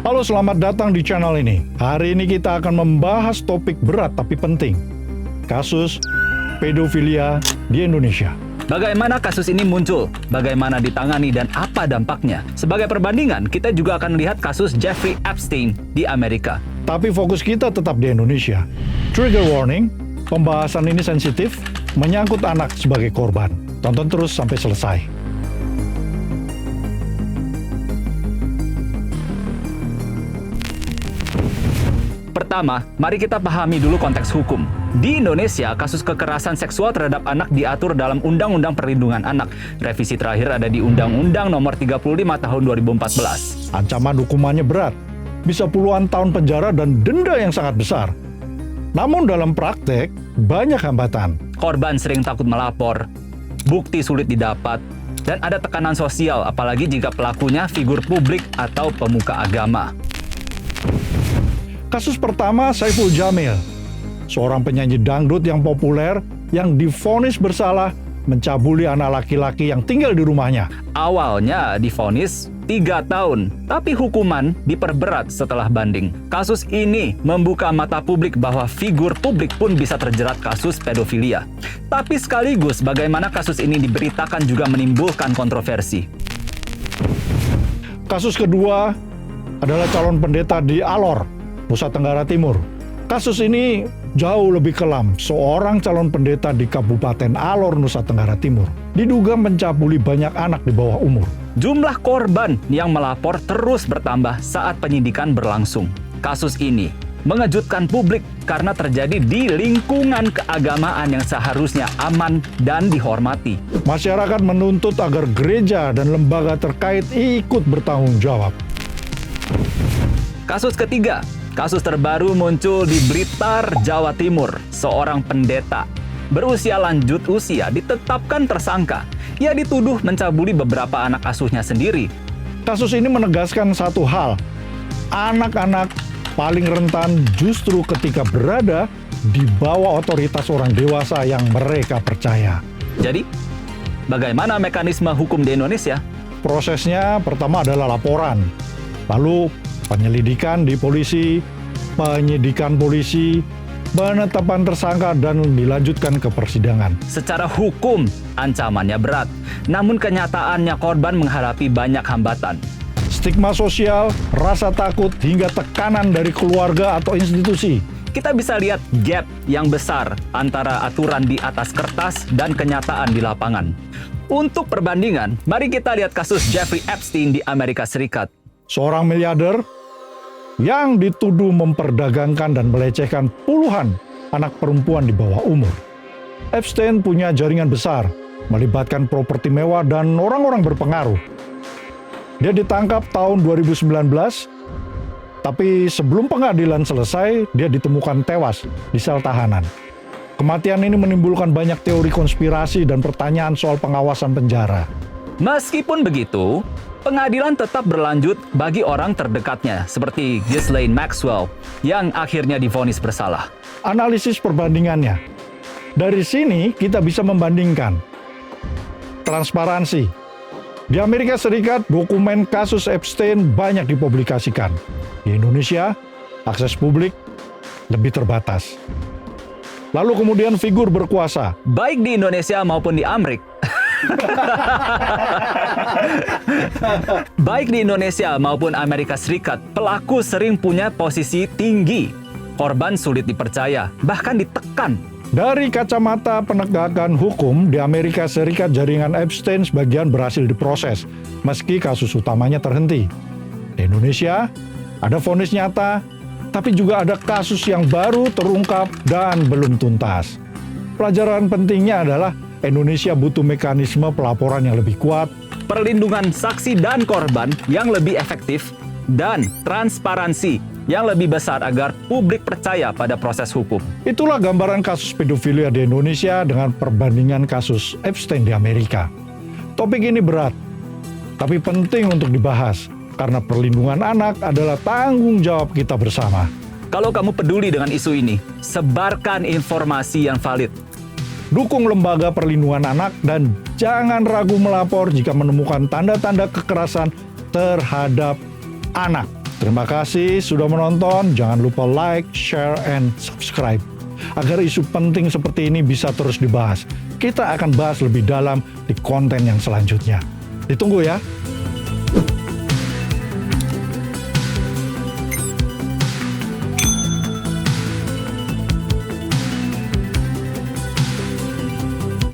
Halo, selamat datang di channel ini. Hari ini kita akan membahas topik berat tapi penting. Kasus pedofilia di Indonesia. Bagaimana kasus ini muncul, bagaimana ditangani, dan apa dampaknya? Sebagai perbandingan, kita juga akan lihat kasus Jeffrey Epstein di Amerika. Tapi fokus kita tetap di Indonesia. Trigger warning, pembahasan ini sensitif, menyangkut anak sebagai korban. Tonton terus sampai selesai. Pertama, mari kita pahami dulu konteks hukum. Di Indonesia, kasus kekerasan seksual terhadap anak diatur dalam Undang-Undang Perlindungan Anak. Revisi terakhir ada di Undang-Undang Nomor 35 Tahun 2014. Ancaman hukumannya berat, bisa puluhan tahun penjara dan denda yang sangat besar. Namun dalam praktek, banyak hambatan. Korban sering takut melapor, bukti sulit didapat, dan ada tekanan sosial, apalagi jika pelakunya figur publik atau pemuka agama. Kasus pertama, Saiful Jamil, seorang penyanyi dangdut yang populer yang divonis bersalah mencabuli anak laki-laki yang tinggal di rumahnya. Awalnya divonis 3 tahun, tapi hukuman diperberat setelah banding. Kasus ini membuka mata publik bahwa figur publik pun bisa terjerat kasus pedofilia. Tapi sekaligus bagaimana kasus ini diberitakan juga menimbulkan kontroversi. Kasus kedua adalah calon pendeta di Alor, Nusa Tenggara Timur. Kasus ini jauh lebih kelam. Seorang calon pendeta di Kabupaten Alor, Nusa Tenggara Timur, diduga mencabuli banyak anak di bawah umur. Jumlah korban yang melapor terus bertambah saat penyidikan berlangsung. Kasus ini mengejutkan publik karena terjadi di lingkungan keagamaan yang seharusnya aman dan dihormati. Masyarakat menuntut agar gereja dan lembaga terkait ikut bertanggung jawab. Kasus ketiga, kasus terbaru muncul di Blitar, Jawa Timur. Seorang pendeta berusia lanjut usia ditetapkan tersangka. Ia dituduh mencabuli beberapa anak asuhnya sendiri. Kasus ini menegaskan satu hal, anak-anak paling rentan justru ketika berada di bawah otoritas orang dewasa yang mereka percaya. Jadi, bagaimana mekanisme hukum di Indonesia? Prosesnya pertama adalah laporan, lalu penyelidikan di polisi, penyidikan polisi, penetapan tersangka, dan dilanjutkan ke persidangan. Secara hukum, ancamannya berat. Namun kenyataannya korban menghadapi banyak hambatan. Stigma sosial, rasa takut, hingga tekanan dari keluarga atau institusi. Kita bisa lihat gap yang besar antara aturan di atas kertas dan kenyataan di lapangan. Untuk perbandingan, mari kita lihat kasus Jeffrey Epstein di Amerika Serikat. Seorang miliarder yang dituduh memperdagangkan dan melecehkan puluhan anak perempuan di bawah umur. Epstein punya jaringan besar, melibatkan properti mewah dan orang-orang berpengaruh. Dia ditangkap tahun 2019, tapi sebelum pengadilan selesai, dia ditemukan tewas di sel tahanan. Kematian ini menimbulkan banyak teori konspirasi dan pertanyaan soal pengawasan penjara. Meskipun begitu, pengadilan tetap berlanjut bagi orang terdekatnya, seperti Ghislaine Maxwell, yang akhirnya divonis bersalah. Analisis perbandingannya. Dari sini kita bisa membandingkan. Transparansi. Di Amerika Serikat, dokumen kasus Epstein banyak dipublikasikan. Di Indonesia, akses publik lebih terbatas. Lalu kemudian figur berkuasa. Baik di Indonesia maupun di Amerika. Baik di Indonesia maupun Amerika Serikat, pelaku sering punya posisi tinggi. Korban sulit dipercaya, bahkan ditekan. Dari kacamata penegakan hukum, di Amerika Serikat jaringan Epstein sebagian berhasil diproses, meski kasus utamanya terhenti. Di Indonesia, ada vonis nyata, tapi juga ada kasus yang baru terungkap dan belum tuntas. Pelajaran pentingnya adalah Indonesia butuh mekanisme pelaporan yang lebih kuat, perlindungan saksi dan korban yang lebih efektif, dan transparansi yang lebih besar agar publik percaya pada proses hukum. Itulah gambaran kasus pedofilia di Indonesia dengan perbandingan kasus Epstein di Amerika. Topik ini berat, tapi penting untuk dibahas karena perlindungan anak adalah tanggung jawab kita bersama. Kalau kamu peduli dengan isu ini, sebarkan informasi yang valid. Dukung lembaga perlindungan anak dan jangan ragu melapor jika menemukan tanda-tanda kekerasan terhadap anak. Terima kasih sudah menonton. Jangan lupa like, share, and subscribe. Agar isu penting seperti ini bisa terus dibahas. Kita akan bahas lebih dalam di konten yang selanjutnya. Ditunggu ya.